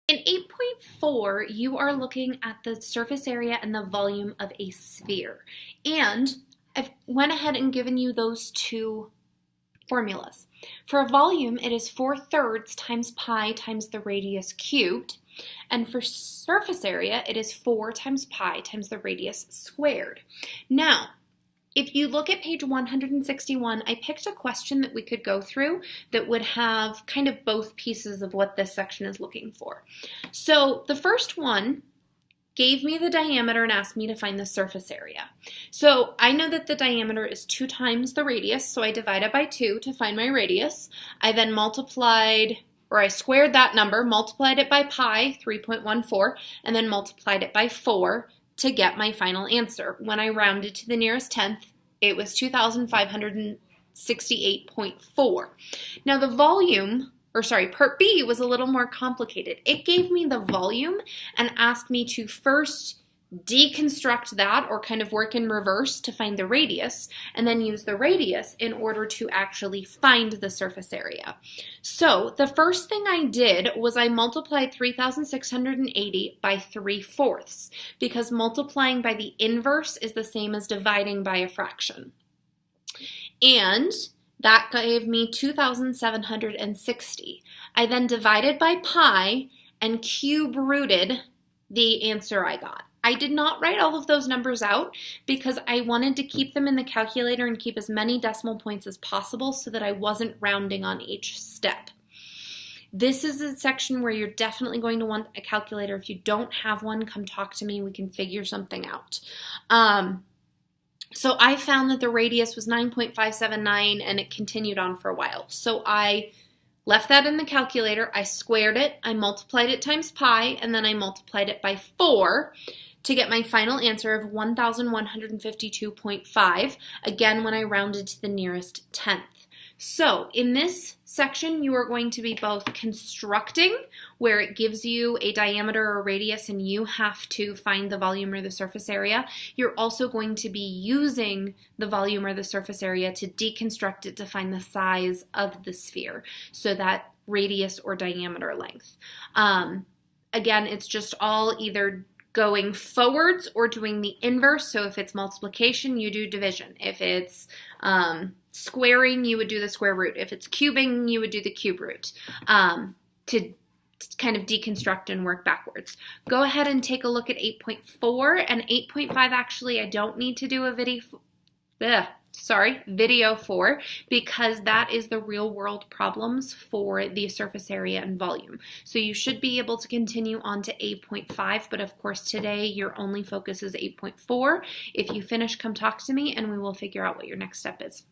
In 8.4, you are looking at the surface area and the volume of a sphere. And I've went ahead and given you those two formulas. For a volume, it is 4/3 times pi times the radius cubed. And for surface area, it is 4 times pi times the radius squared. Now, if you look at page 161, I picked a question that we could go through that would have kind of both pieces of what this section is looking for. So the first one gave me the diameter and asked me to find the surface area. So I know that the diameter is 2 times the radius, so I divided by 2 to find my radius. I then I squared that number, multiplied it by pi, 3.14, and then multiplied it by 4 to get my final answer. When I rounded to the nearest tenth, it was 2,568.4. Now the part B was a little more complicated. It gave me the volume and asked me to first deconstruct that, or kind of work in reverse to find the radius, and then use the radius in order to actually find the surface area. So the first thing I did was I multiplied 3,680 by 3/4, because multiplying by the inverse is the same as dividing by a fraction. And that gave me 2,760. I then divided by pi and cube rooted the answer I got. I did not write all of those numbers out because I wanted to keep them in the calculator and keep as many decimal points as possible so that I wasn't rounding on each step. This is a section where you're definitely going to want a calculator. If you don't have one, come talk to me. We can figure something out. So I found that the radius was 9.579 and it continued on for a while. So I left that in the calculator. I squared it. I multiplied it times pi, and then I multiplied it by 4 to get my final answer of 1,152.5, again when I rounded to the nearest tenth. So in this section, you are going to be both constructing, where it gives you a diameter or radius and you have to find the volume or the surface area. You're also going to be using the volume or the surface area to deconstruct it to find the size of the sphere, so that radius or diameter length. Again, it's just all either going forwards or doing the inverse. So if it's multiplication, you do division. If it's squaring, you would do the square root. If it's cubing, you would do the cube root to kind of deconstruct and work backwards. Go ahead and take a look at 8.4 and 8.5. Actually, I don't need to do a video for, because that is the real world problems for the surface area and volume. So you should be able to continue on to 8.5, but of course today your only focus is 8.4. If you finish, come talk to me and we will figure out what your next step is.